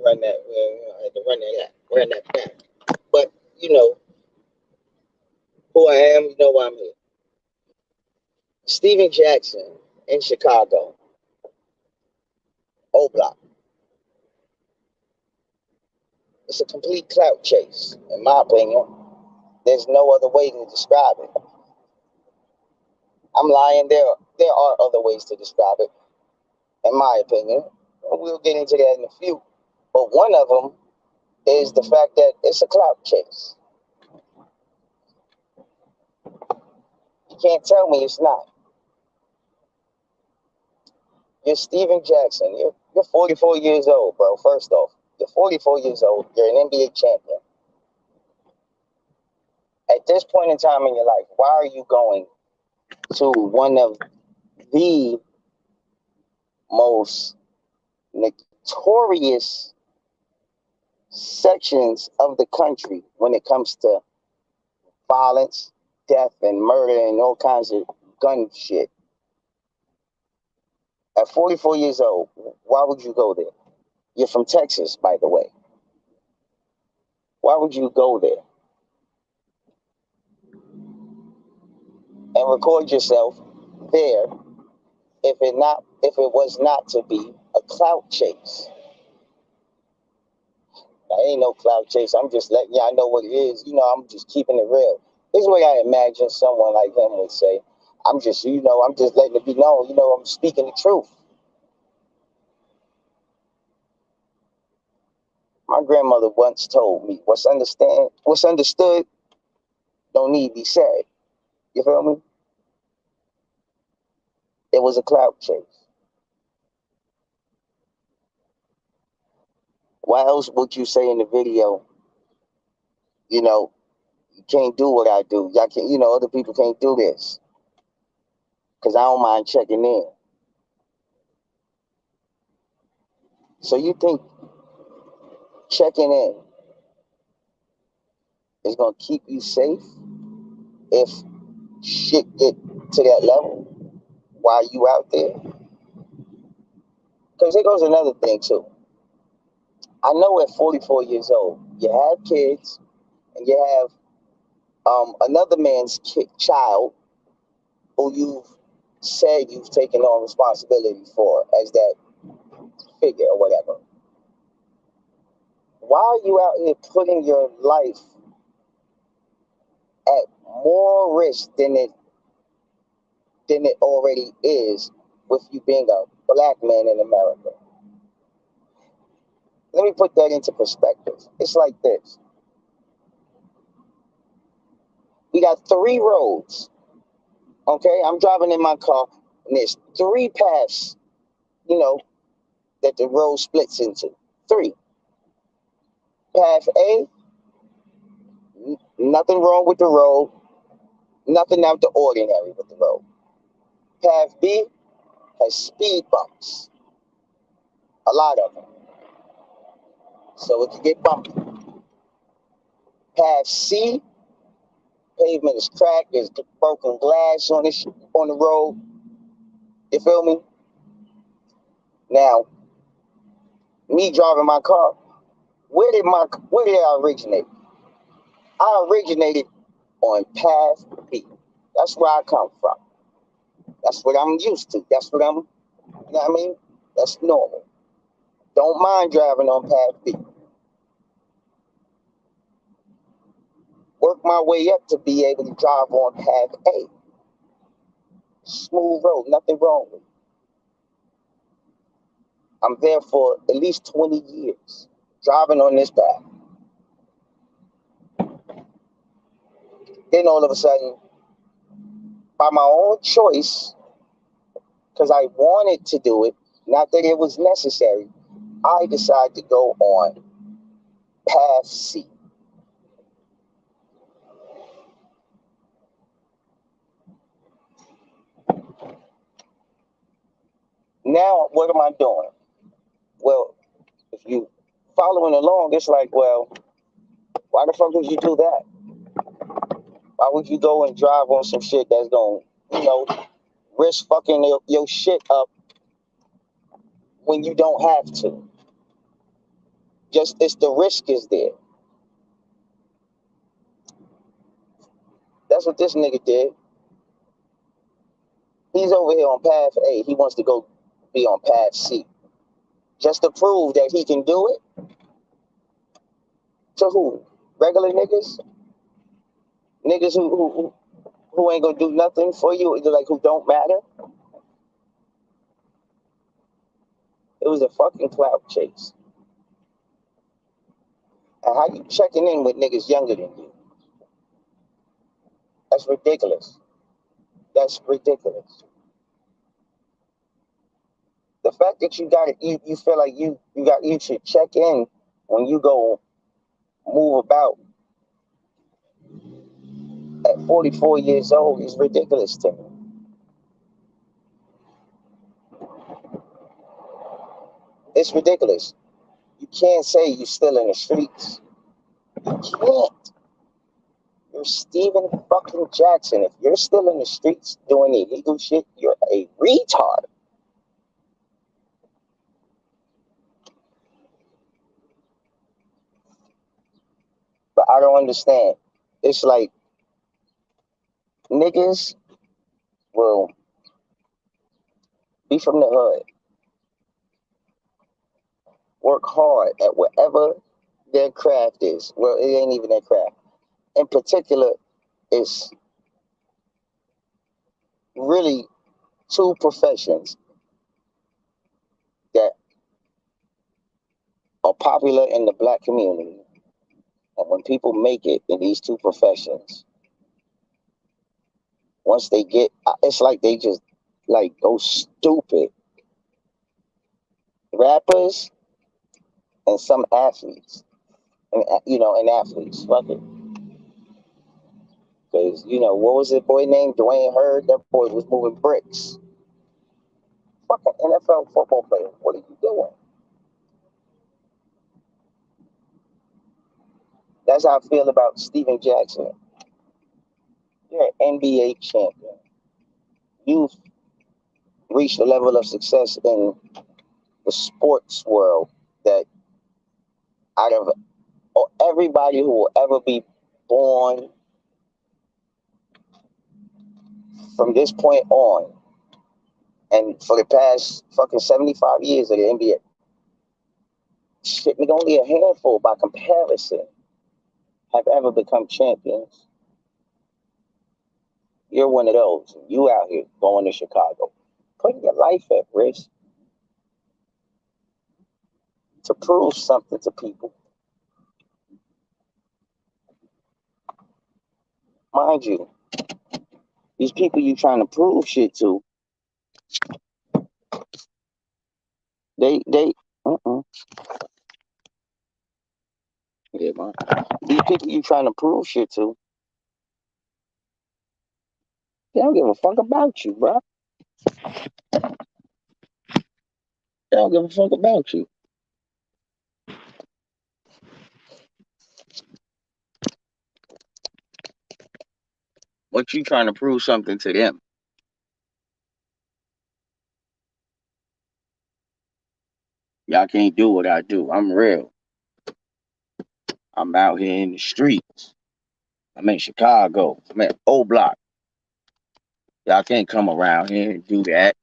Run that. I had to run that back. But you know who I am. You know why I'm here. Steven Jackson in Chicago. Oblock. It's a complete clout chase, in my opinion. There's no other way to describe it. I'm lying. There are other ways to describe it, in my opinion. We'll get into that in a few. But one of them is the fact that it's a clout chase. You can't tell me it's not. You're Steven Jackson. You're 44 years old, bro. First off, you're 44 years old. You're an NBA champion. At this point in time in your life, why are you going to one of the most notorious sections of the country when it comes to violence, death, and murder and all kinds of gun shit? At 44 years old, why would you go there? You're from Texas, by the way. Why would you go there and record yourself there if it was not to be a clout chase? I ain't no clout chase. I'm just letting y'all know what it is. I'm just keeping it real. This is what I imagine someone like him would say. I'm just letting it be known. I'm speaking the truth. My grandmother once told me, what's understood don't need to be said. You feel me? It was a clout chase. Why else would you say in the video, you know, you can't do what I do? Y'all can't, other people can't do this. Because I don't mind checking in. So you think checking in is going to keep you safe if shit get to that level while you out there? Because here goes another thing too. I know at 44 years old, you have kids and you have another man's child who you've said you've taken on responsibility for as that figure or whatever. Why are you out here putting your life at more risk than it already is with you being a black man in America? Let me put that into perspective. It's like this. We got 3 roads. Okay, I'm driving in my car, and there's 3 paths, that the road splits into. 3. Path A, nothing wrong with the road, nothing out the ordinary with the road. Path B has speed bumps, a lot of them, so it can get bumpy. Path C, pavement is cracked, there's broken glass on the road. You feel me? Now, me driving my car, where did I originate? I originated on path B. That's where I come from. That's what I'm used to. That's what I mean? That's normal. Don't mind driving on path B. Work my way up to be able to drive on path A. Smooth road, nothing wrong with it. I'm there for at least 20 years driving on this path. Then all of a sudden, by my own choice, because I wanted to do it, not that it was necessary, I decided to go on path C. Now, what am I doing? Well, if you following along, it's like, well, why the fuck would you do that? Why would you go and drive on some shit that's going to, risk fucking your shit up when you don't have to. Just it's the risk is there. That's what this nigga did. He's over here on path A. He wants to go be on path C. Just to prove that he can do it. To who? Regular niggas? Niggas who ain't gonna do nothing for you, like who don't matter. It was a fucking clout chase. And how you checking in with niggas younger than you? That's ridiculous. That's ridiculous. The fact that you feel like you should check in when you go move about at 44 years old is ridiculous to me. It's ridiculous. You can't say you're still in the streets. You can't. You're Steven fucking Jackson. If you're still in the streets doing illegal shit, you're a retard. But I don't understand. It's like niggas will be from the hood, work hard at whatever their craft is. Well, it ain't even their craft. In particular, it's really two professions that are popular in the black community. And when people make it in these two professions, once they get, it's like they just like go stupid. Rappers and some athletes, and and athletes, fuck it. Because what was the boy named Dwayne Hurd? That boy was moving bricks. Fucking NFL football player. What are you doing? That's how I feel about Steven Jackson. You're an NBA champion. You've reached a level of success in the sports world that out of everybody who will ever be born from this point on, and for the past fucking 75 years of the NBA, shit, only a handful by comparison have ever become champions. You're one of those. You out here going to Chicago, putting your life at risk to prove something to people. Mind you, these people you trying to prove shit to, they yeah, man. These people you trying to prove shit to, they don't give a fuck about you, bro. They don't give a fuck about you. What you trying to prove something to them? Y'all can't do what I do. I'm real. I'm out here in the streets. I'm in Chicago. I'm at oblock. Y'all can't come around here and do that.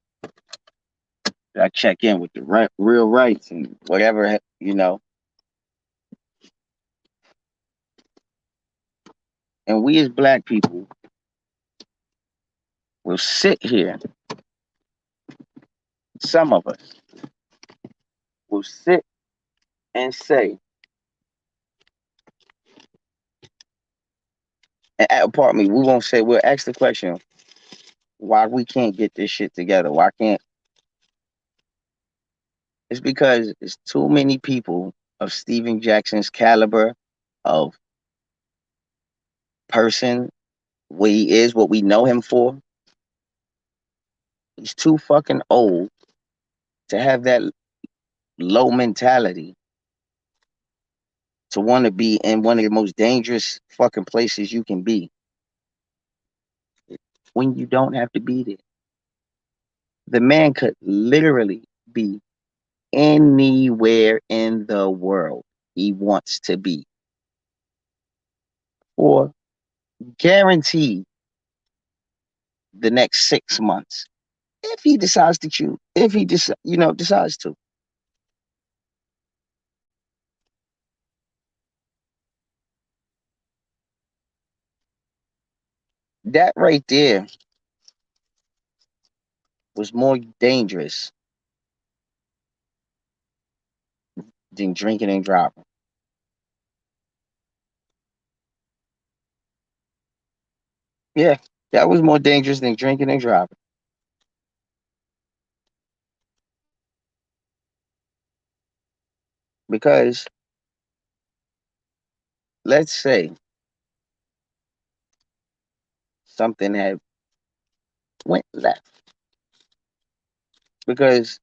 I check in with the real rights and whatever, And we as black people will sit here, some of us will sit and say, pardon me, we won't say, we'll ask the question, why we can't get this shit together? Why can't? It's because it's too many people of Steven Jackson's caliber of person, what he is, what we know him for. He's too fucking old to have that low mentality to want to be in one of the most dangerous fucking places you can be when you don't have to be there. The man could literally be anywhere in the world he wants to be for guaranteed the next 6 months if he decides to choose, if he decides to. That right there was more dangerous than drinking and driving. Yeah, that was more dangerous than drinking and driving. Because let's say something had went left. Because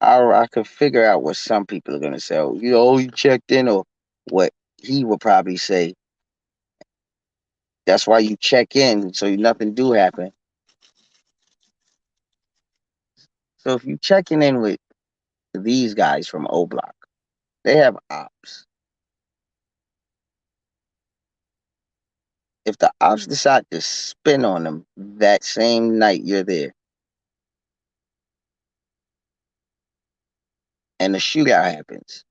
I could figure out what some people are gonna say. Oh, you checked in, or what he would probably say. That's why you check in, so nothing do happen. So if you checking in with these guys from oblock, they have ops. If the ops decide to spin on them that same night you're there, and the shootout happens,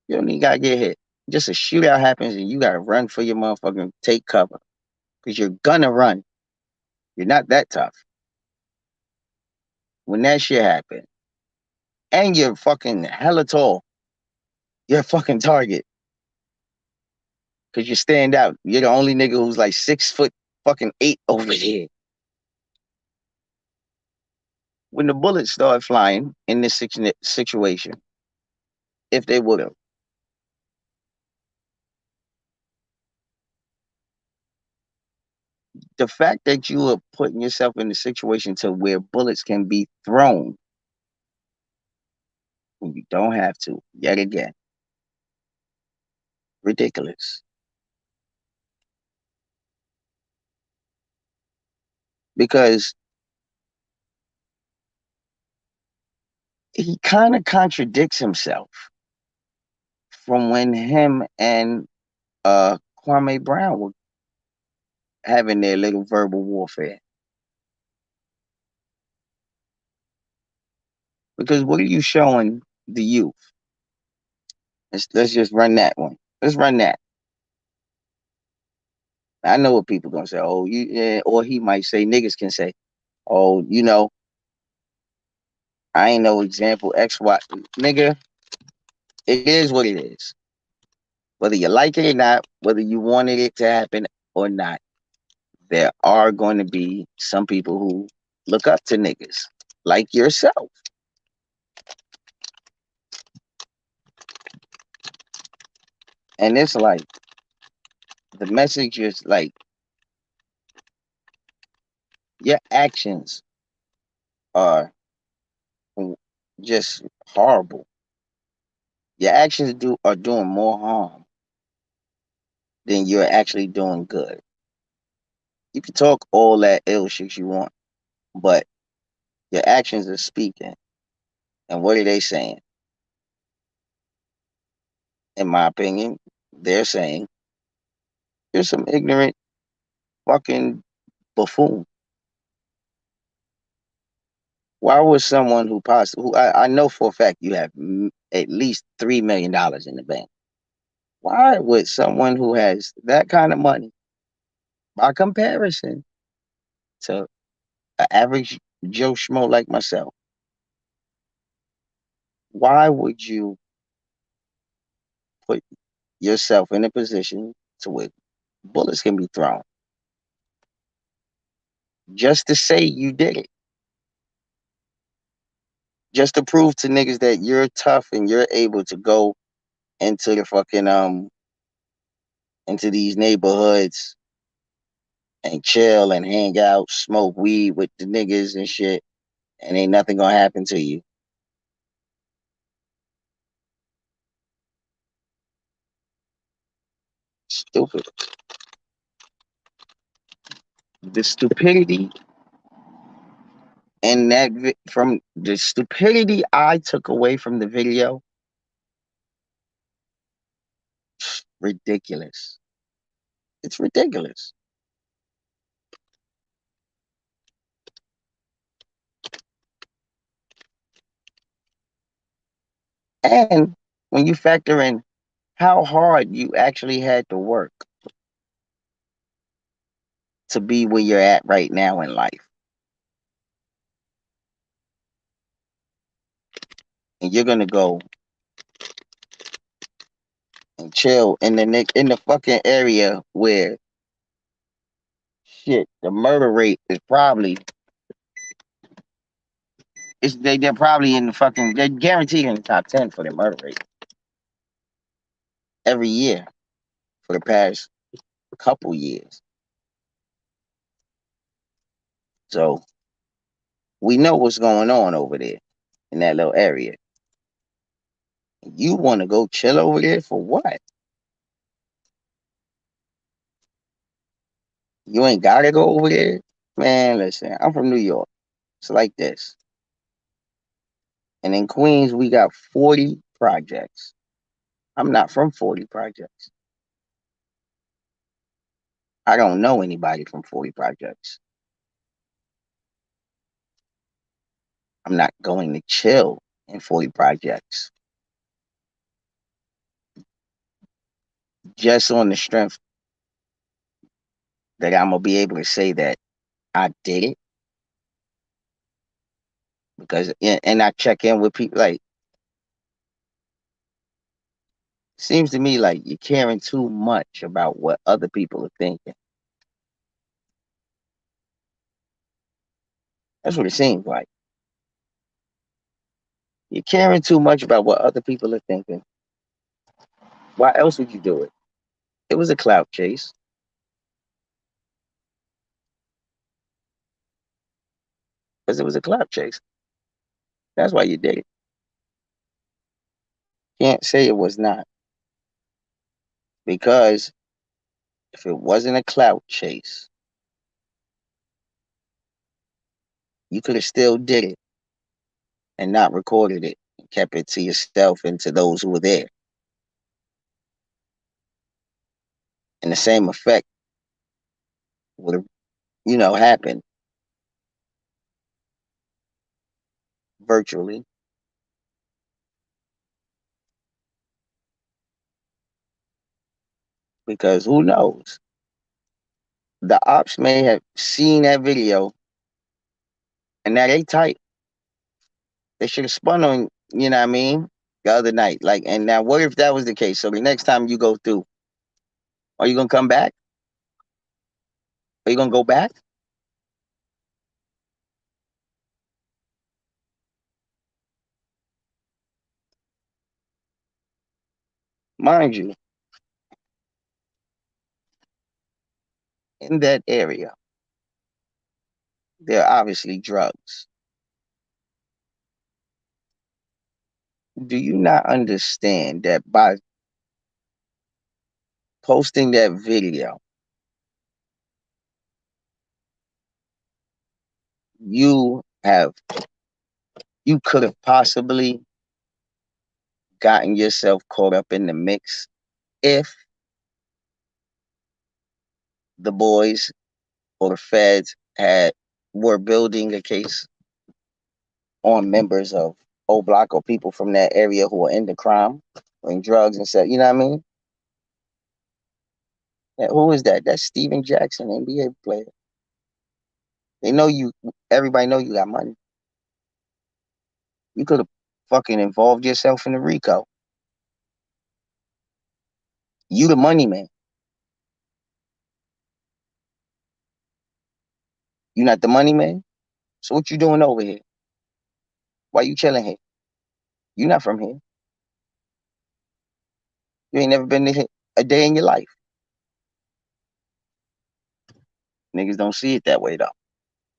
you don't even gotta get hit. Just a shootout happens, and you gotta run for your motherfucking take cover because you're gonna run. You're not that tough. When that shit happens, and you're fucking hella tall, you're a fucking target because you stand out. You're the only nigga who's like 6 foot fucking 8 over there. When the bullets start flying in this situation, if they would have, the fact that you are putting yourself in a situation to where bullets can be thrown when you don't have to, yet again, ridiculous. Because he kind of contradicts himself from when him and Kwame Brown were having their little verbal warfare. Because what are you showing the youth? Let's just run that one. Let's run that. I know what people gonna say. Oh, you, yeah, or he might say, niggas can say, oh, I ain't no example X, Y. Nigga, it is what it is. Whether you like it or not, whether you wanted it to happen or not, there are going to be some people who look up to niggas like yourself. And it's like the message is like your actions are just horrible. Your actions are doing more harm than you're actually doing good. You can talk all that ill shit you want, but your actions are speaking. And what are they saying? In my opinion, they're saying you're some ignorant fucking buffoon. Why would someone who I know for a fact you have at least $3 million in the bank? Why would someone who has that kind of money, by comparison to an average Joe Schmo like myself, why would you put yourself in a position to where bullets can be thrown just to say you did it? Just to prove to niggas that you're tough and you're able to go into the fucking into these neighborhoods and chill and hang out, smoke weed with the niggas and shit, and ain't nothing gonna happen to you. Stupid. The stupidity And from the stupidity I took away from the video, ridiculous. It's ridiculous. And when you factor in how hard you actually had to work to be where you're at right now in life, and you're gonna go and chill in the fucking area where shit, the murder rate is probably they're probably in the fucking they're guaranteed in the top 10 for the murder rate every year for the past couple years. So we know what's going on over there in that little area. You want to go chill over there for what? You ain't gotta go over there, man. Listen, I'm from New York. It's like this, and in Queens we got 40 projects. I'm not from 40 projects. I don't know anybody from 40 projects. I'm not going to chill in 40 projects just on the strength that I'm gonna be able to say that I did it because and I check in with people like seems to me like you're caring too much about what other people are thinking. That's what it seems like. You're caring too much about what other people are thinking. Why else would you do it? It was a clout chase because it was a clout chase. That's why you did it. Can't say it was not because if it wasn't a clout chase, you could have still did it and not recorded it and kept it to yourself and to those who were there. And the same effect would have, happened virtually because who knows? The ops may have seen that video and now they tight. They should have spun on, you know what I mean, the other night. Like, and now what if that was the case? So the next time you go through, are you gonna come back? Are you gonna go back? Mind you, in that area, there are obviously drugs. Do you not understand that by posting that video, you have you could have possibly gotten yourself caught up in the mix if the boys or the feds were building a case on members of oblock or people from that area who are into crime or in drugs and stuff. You know what I mean? Who is that? That's Steven Jackson, NBA player. They know you. Everybody know you got money. You could have fucking involved yourself in the RICO. You the money man. You not the money man. So what you doing over here? Why you chilling here? You not from here. You ain't never been to here a day in your life. Niggas don't see it that way though.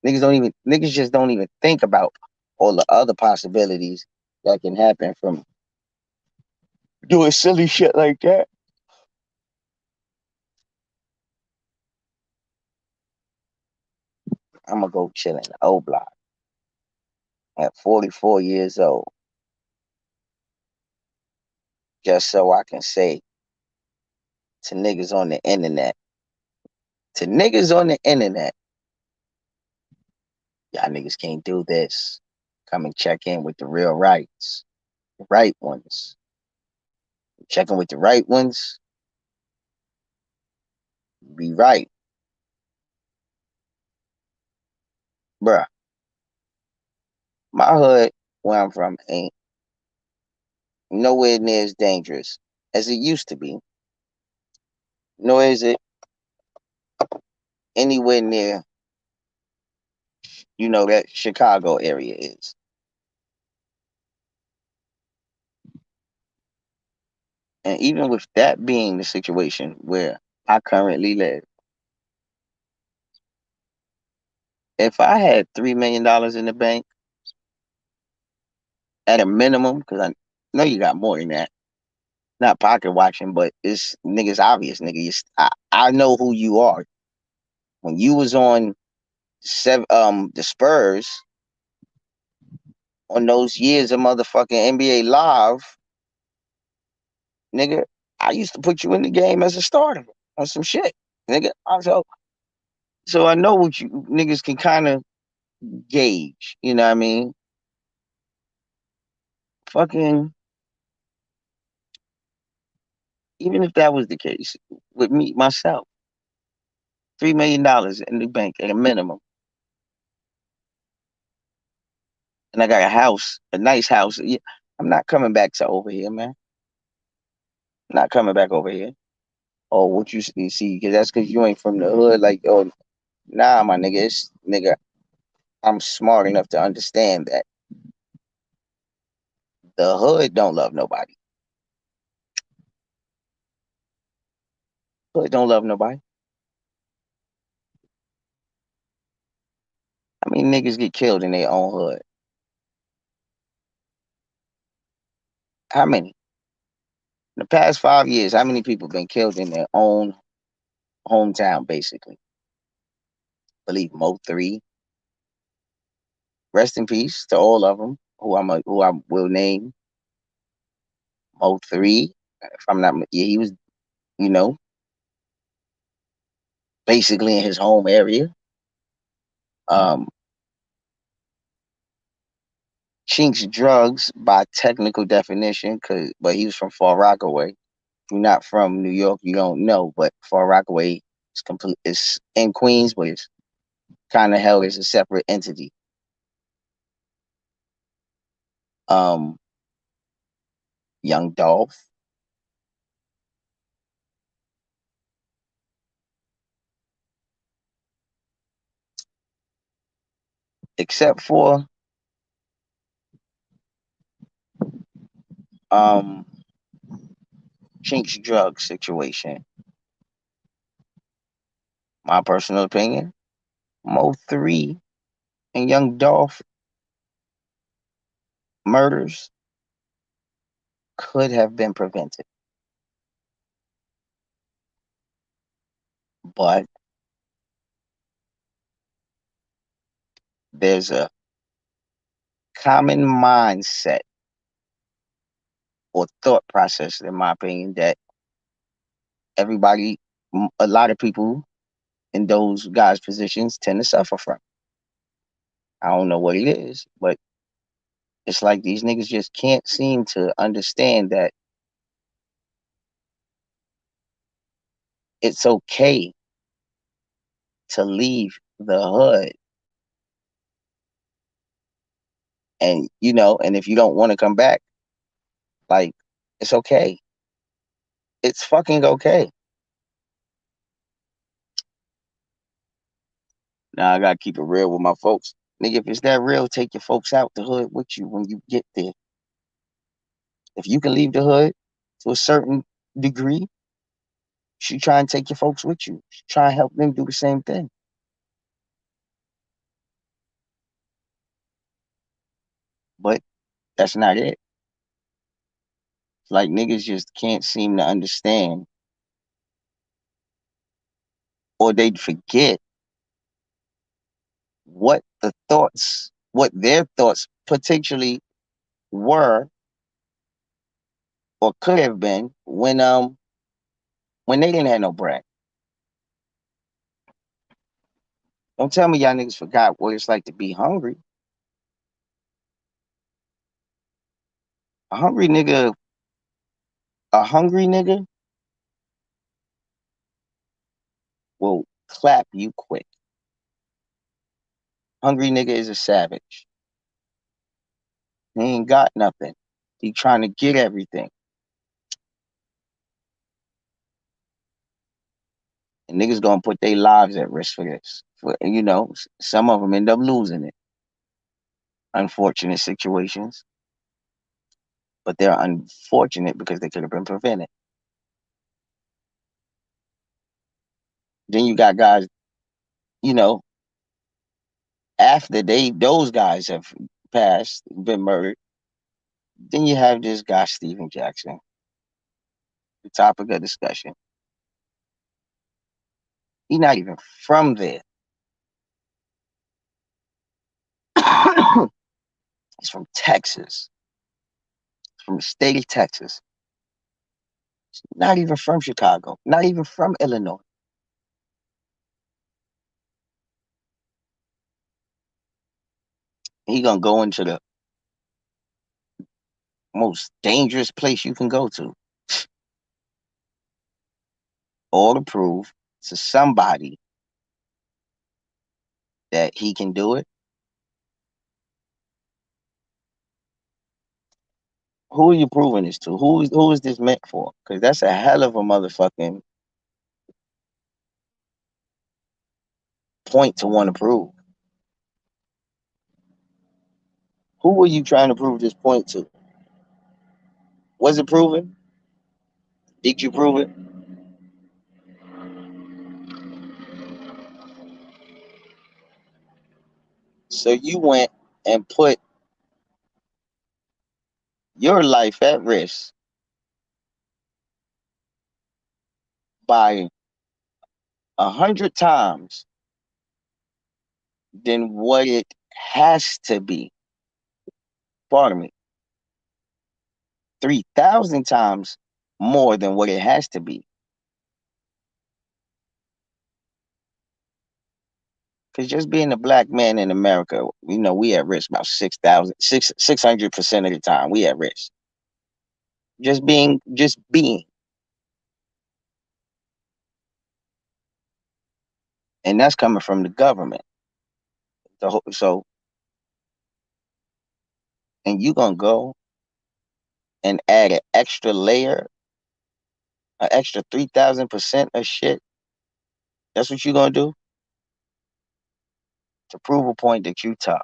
Niggas just don't even think about all the other possibilities that can happen from doing silly shit like that. I'm gonna go chill in the old block. at 44 years old, just so I can say to niggas on the internet, y'all niggas can't do this. Come and check in with the real rights, the right ones. Checking with the right ones, be right. Bruh, my hood, where I'm from, ain't nowhere near as dangerous as it used to be. Nor is it anywhere near, that Chicago area is. And even with that being the situation where I currently live, if I had $3 million in the bank at a minimum, because I know you got more than that, not pocket watching, but it's niggas obvious, nigga. I know who you are. When you was on the Spurs on those years of motherfucking NBA Live, nigga, I used to put you in the game as a starter on some shit, nigga. So I know what you niggas can kind of gauge. You know what I mean? Fucking, even if that was the case with me myself, $3 million in the bank at a minimum, and I got a house, a nice house. Yeah, I'm not coming back to over here, man. I'm not coming back over here. Oh, what you see? Because that's because you ain't from the hood. Like, oh, nah, my nigga, nigga. I'm smart enough to understand that the hood don't love nobody. Hood don't love nobody. I mean, niggas get killed in their own hood. How many? In the past 5 years, how many people been killed in their own hometown, basically? I believe Mo 3. Rest in peace to all of them who I will name. Mo 3. If I'm not, yeah, he was, you know, basically in his home area. Um, Chinks drugs by technical definition, but he was from Far Rockaway. If you're not from New York, you don't know, but Far Rockaway is complete. It's in Queens, but it's kind of held as a separate entity. Um, Young Dolph, except for um Chink's drug situation. My personal opinion, Mo 3 and Young Dolph murders could have been prevented, but there's a common mindset or thought process, in my opinion, that everybody, a lot of people in those guys' positions tend to suffer from. I don't know what it is, but it's like these niggas just can't seem to understand that it's okay to leave the hood. And and if you don't want to come back, like, it's okay. It's fucking okay. Now I gotta keep it real with my folks. Nigga, if it's that real, take your folks out the hood with you when you get there. If you can leave the hood to a certain degree, you should try and take your folks with you. You should try and help them do the same thing. But that's not it. Like, niggas just can't seem to understand, or they'd forget what their thoughts potentially were or could have been when they didn't have no bread. Don't tell me y'all niggas forgot what it's like to be hungry. A hungry nigga, a hungry nigga will clap you quick. Hungry nigga is a savage. He ain't got nothing. He trying to get everything. And niggas gonna put their lives at risk for this. Some of them end up losing it. Unfortunate situations, but they're unfortunate because they could have been prevented. Then you got guys, you know, after those guys have passed, been murdered. Then you have this guy Stephen Jackson, the topic of discussion. He's not even from there. He's from Texas, from the state of Texas. He's not even from Chicago, not even from Illinois. He gonna go into the most dangerous place you can go to, all to prove to somebody that he can do it. Who are you proving this to? Who is this meant for? Because that's a hell of a motherfucking point to want to prove. Who are you trying to prove this point to? Was it proven? Did you prove it? So you went and put your life at risk by 100 times than what it has to be. Pardon me. 3,000 times more than what it has to be. Because just being a black man in America, we at risk about 600% of the time. We at risk. Just being. And that's coming from the government. And you gonna go and add an extra layer, an extra 3,000% of shit. That's what you gonna do to prove a point that you tough.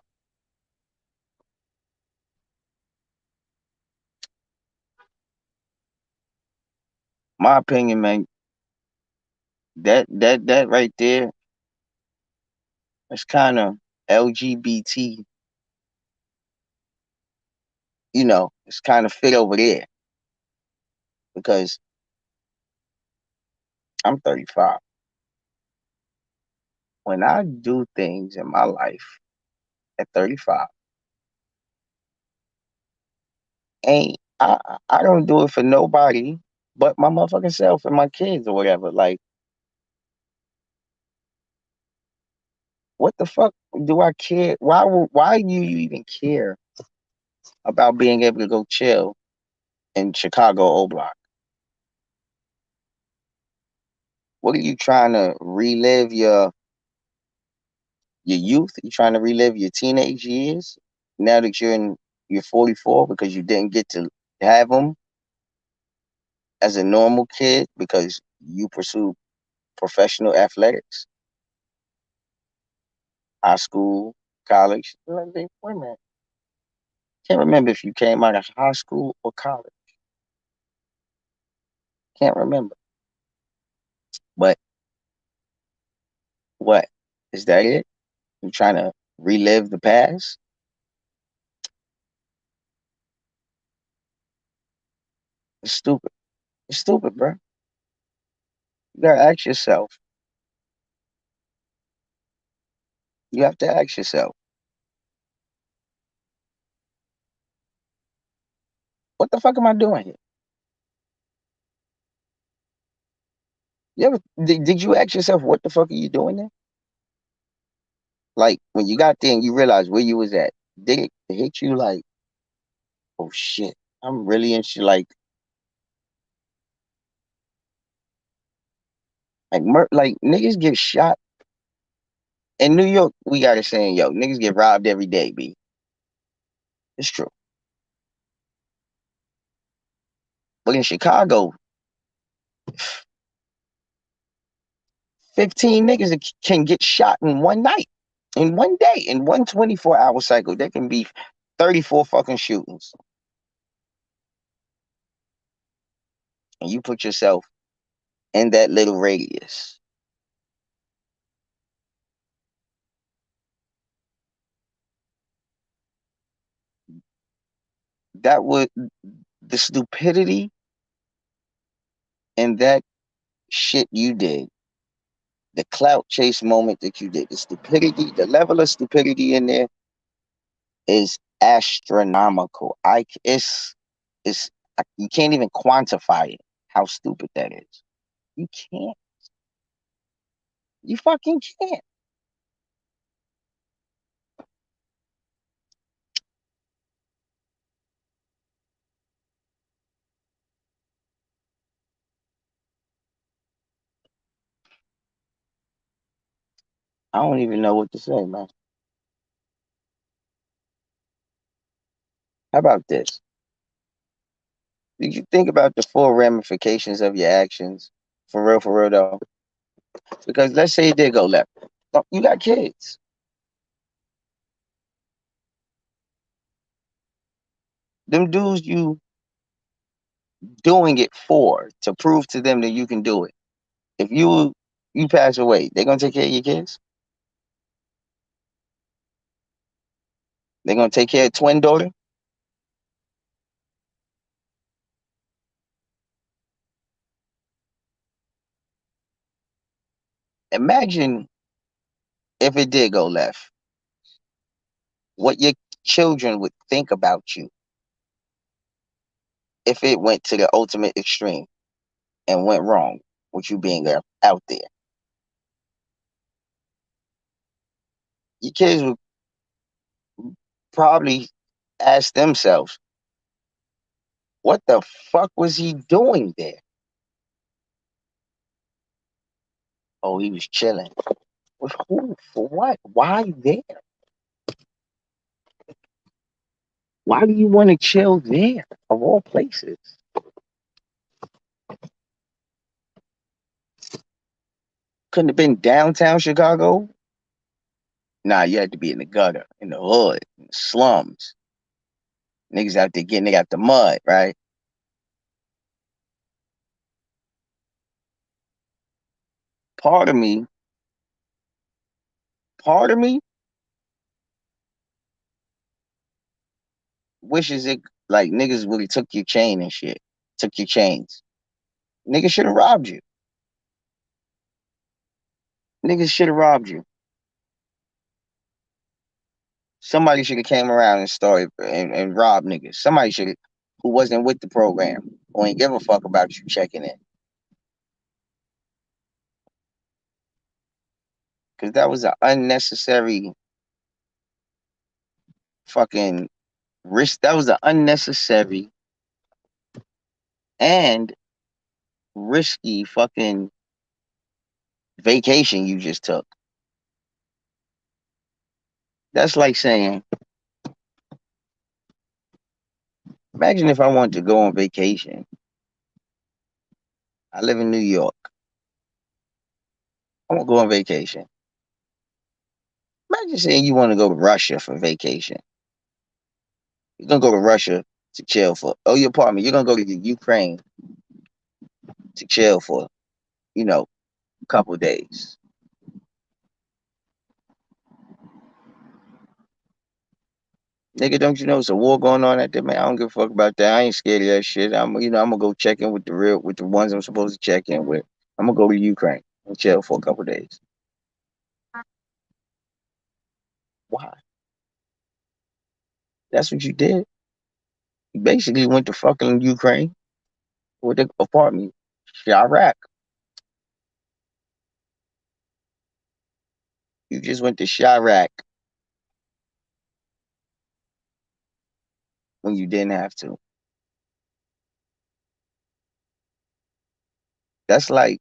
My opinion, man, that right there, it's kind of LGBT. It's kind of fit over there because I'm 35. When I do things in my life at 35, ain't I don't do it for nobody but my motherfucking self and my kids or whatever. Like, what the fuck do I care? Why do you even care about being able to go chill in Chicago oblock? What are you trying to relive your youth? You trying to relive your teenage years now that you're 44 because you didn't get to have them as a normal kid because you pursue professional athletics, high school, college. Wait a minute. Can't remember if you came out of high school or college. Can't remember. But what? Is that it? You trying to relive the past? It's stupid. It's stupid, bro. You gotta ask yourself. You have to ask yourself. What the fuck am I doing here? You ever did you ask yourself what the fuck are you doing there? Like when you got there and you realized where you was at, did it hit you like, oh shit, I'm really in shit like niggas get shot in New York. We got it saying, yo, niggas get robbed every day, b. It's true. But in Chicago, 15 niggas can get shot in one night, in one day, in one 24-hour cycle. There can be 34 fucking shootings. And you put yourself in that little radius. That would the stupidity and that shit you did, the clout chase moment that you did, the stupidity, the level of stupidity in there is astronomical. It's you can't even quantify it. How stupid that is. You can't. You fucking can't. I don't even know what to say, man. How about this? Did you think about the full ramifications of your actions? For real though. Because let's say it did go left. You got kids. Them dudes you doing it for to prove to them that you can do it. If you pass away, they're gonna take care of your kids. They're gonna take care of twin daughter. Imagine if it did go left, what your children would think about you if it went to the ultimate extreme and went wrong with you being out there. Your kids would probably ask themselves, what the fuck was he doing there? Oh, he was chilling. With who? For what? Why there? Why do you want to chill there, of all places? Couldn't have been downtown Chicago? Nah, you had to be in the gutter, in the hood, in the slums. Niggas out there getting it out the mud, right? Part of me, part of me wishes it like niggas would have took your chain and shit. Took your chains. Niggas should have robbed you. Niggas should have robbed you. Somebody should have came around and started and robbed niggas. Somebody should have who wasn't with the program, who ain't give a fuck about you checking in. Cause that was an unnecessary fucking risk. That was an unnecessary and risky fucking vacation you just took. That's like saying, imagine if I wanted to go on vacation. I live in New York. I want to go on vacation. Imagine saying you want to go to Russia for vacation. You're gonna go to Russia to chill for. Oh, your apartment. You're gonna go to the Ukraine to chill for, a couple days. Nigga, don't you know it's a war going on out there, man? I don't give a fuck about that. I ain't scared of that shit. I'm gonna go check in with with the ones I'm supposed to check in with. I'm gonna go to Ukraine and chill for a couple days. Why? That's what you did. basically went to fucking Ukraine with the apartment. Iraq. You just went to Chirac when you didn't have to. That's like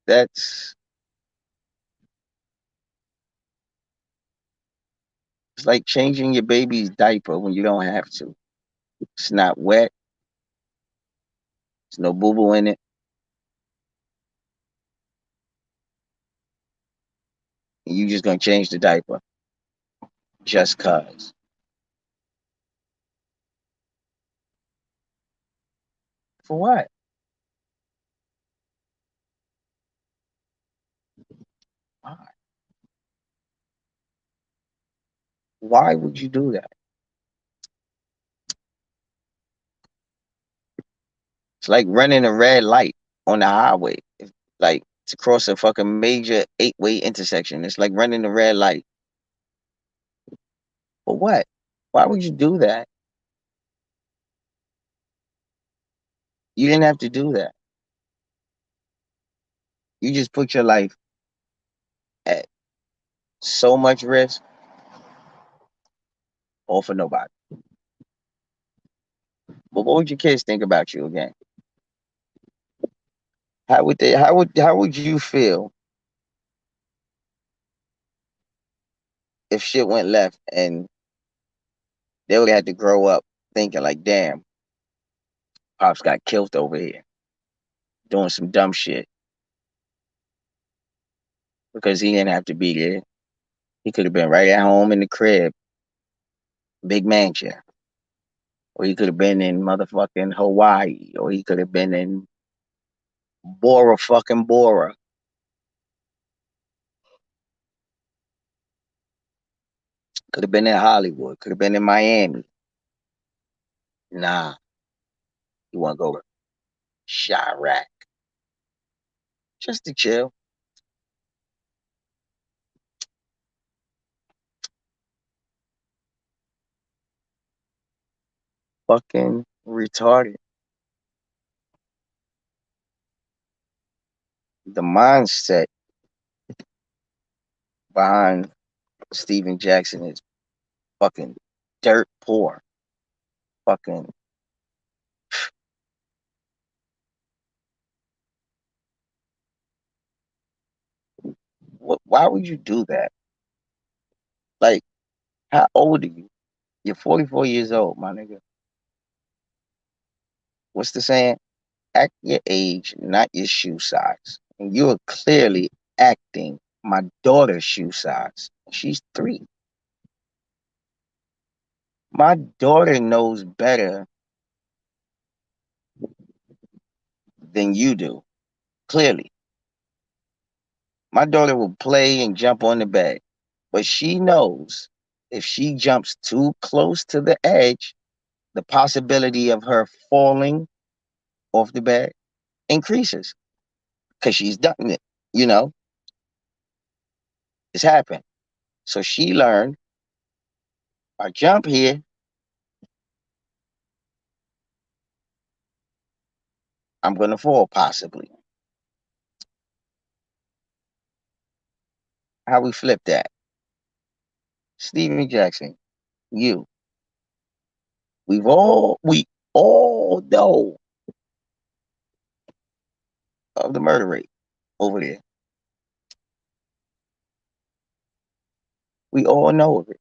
that's it's like changing your baby's diaper when you don't have to. It's not wet. There's no boo boo in it. And you just gonna change the diaper just cause. For what? Why? Why would you do that? It's like running a red light on the highway. Like to cross a fucking major 8-way intersection. It's like running a red light. For what? Why would you do that? You didn't have to do that. You just put your life at so much risk, all for nobody. But what would your kids think about you again? How would you feel if shit went left and they would have had to grow up thinking like, damn, pops got killed over here doing some dumb shit because he didn't have to be there. He could have been right at home in the crib, big mansion, or he could have been in motherfucking Hawaii, or he could have been in Bora fucking Bora. Could have been in Hollywood. Could have been in Miami. Nah, you want to go to Chirac just to chill. Fucking retarded. The mindset behind Steven Jackson is fucking dirt poor. Fucking why would you do that? Like, how old are you? You're 44 years old, my nigga. What's the saying? Act your age, not your shoe size. And you are clearly acting my daughter's shoe size. She's 3. My daughter knows better than you do. Clearly. My daughter will play and jump on the bed. But she knows if she jumps too close to the edge, the possibility of her falling off the bed increases because she's done it. You know, it's happened. So she learned, I jump here, I'm going to fall possibly. How we flip that? Steven Jackson, you. We all know of the murder rate over there. We all know of it.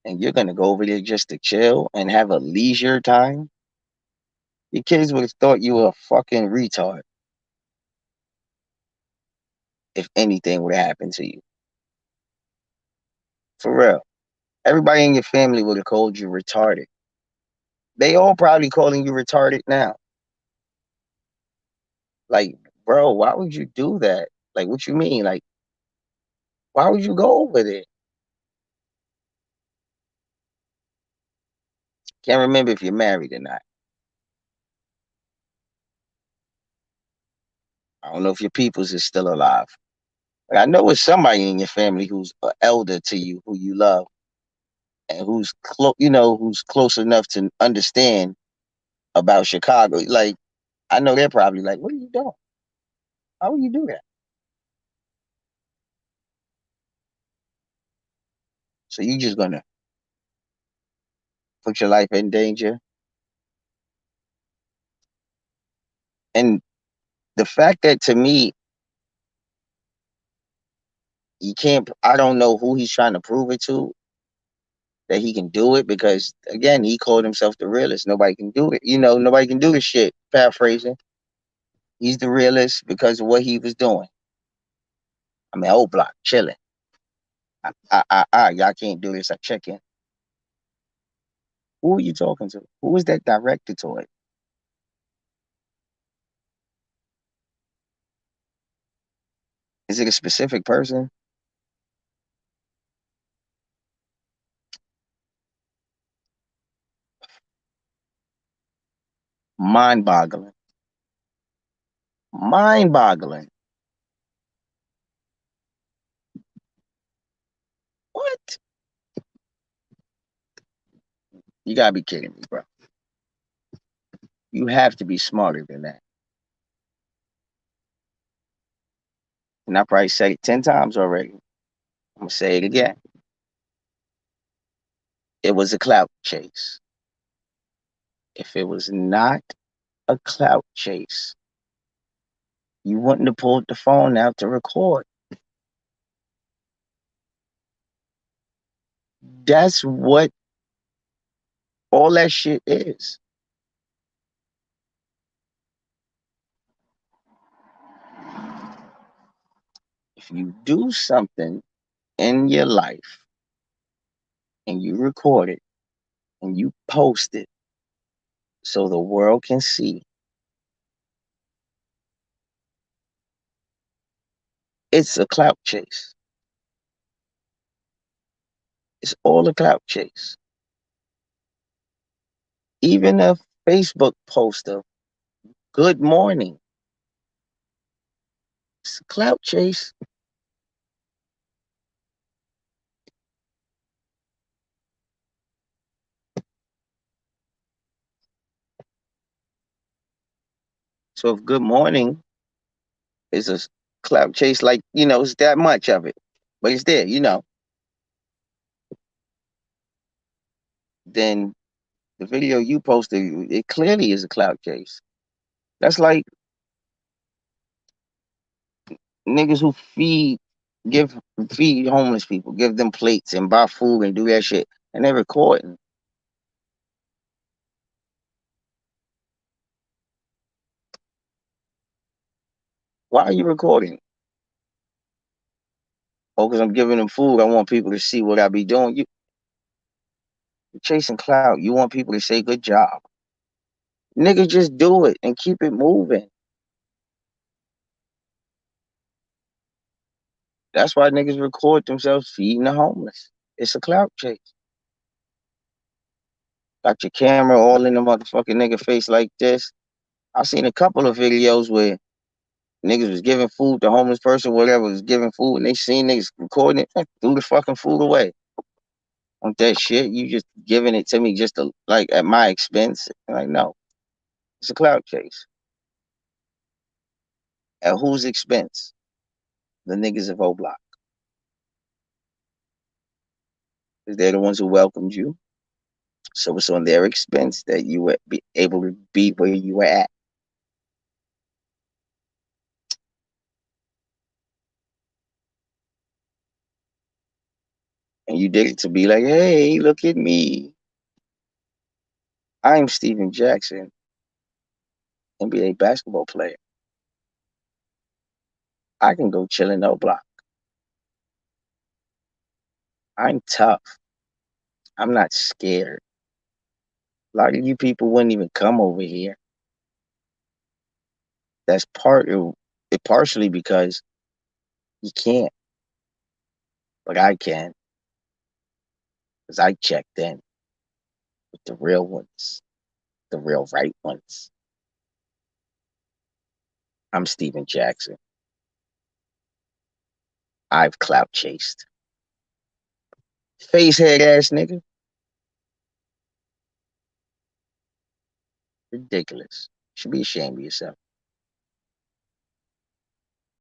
And you're going to go over there just to chill and have a leisure time? Your kids would have thought you were a fucking retard if anything would have happened to you. For real. Everybody in your family would have called you retarded. They all probably calling you retarded now. Like, bro, why would you do that? Like, what you mean? Like, why would you go over there? Can't remember if you're married or not. I don't know if your peoples is still alive. Like, I know it's somebody in your family who's an elder to you, who you love, and who's close, who's close enough to understand about Chicago. Like, I know they're probably like, "What are you doing? How will you do that?" So you just gonna put your life in danger. And the fact that, to me, you can't, I don't know who he's trying to prove it to that he can do it, because again, he called himself the realist. Nobody can do it. Nobody can do this shit. Paraphrasing. He's the realist because of what he was doing. I mean, old block, chilling. Y'all can't do this. I check in. Who are you talking to? Who is that directed toward? Is it a specific person? Mind boggling. Mind boggling. What? You gotta be kidding me, bro. You have to be smarter than that. And I probably said it 10 times already. I'm gonna say it again. It was a clout chase. If it was not a clout chase, you wouldn't have pulled the phone out to record. That's what all that shit is. If you do something in your life and you record it and you post it so the world can see, it's a clout chase. It's all a clout chase. Even a Facebook post of good morning, it's a clout chase. So if good morning is a clout chase, like, it's that much of it, but it's there, then the video you posted, it clearly is a clout chase. That's like niggas who give feed homeless people, give them plates and buy food and do that shit, and they're recording. Why are you recording? Oh, because I'm giving them food. I want people to see what I be doing. You're chasing clout. You want people to say good job. Nigga, just do it and keep it moving. That's why niggas record themselves feeding the homeless. It's a clout chase. Got your camera all in the motherfucking nigga face like this. I seen a couple of videos where niggas was giving food to homeless person, whatever, was giving food, and they seen niggas recording it, threw the fucking food away. On that shit, you just giving it to me just to, like, at my expense. Like, no, it's a clout chase. At whose expense? The niggas of oblock. Because they're the ones who welcomed you. So it's on their expense that you would be able to be where you were at. And you did it to be like, hey, look at me. I'm Steven Jackson, NBA basketball player. I can go chill in no block. I'm tough. I'm not scared. A lot of you people wouldn't even come over here. That's part of it, partially because you can't, but I can, because I checked in with the real ones, the real right ones. I'm Steven Jackson. I've clout chased. Facehead ass nigga. Ridiculous. You should be ashamed of yourself.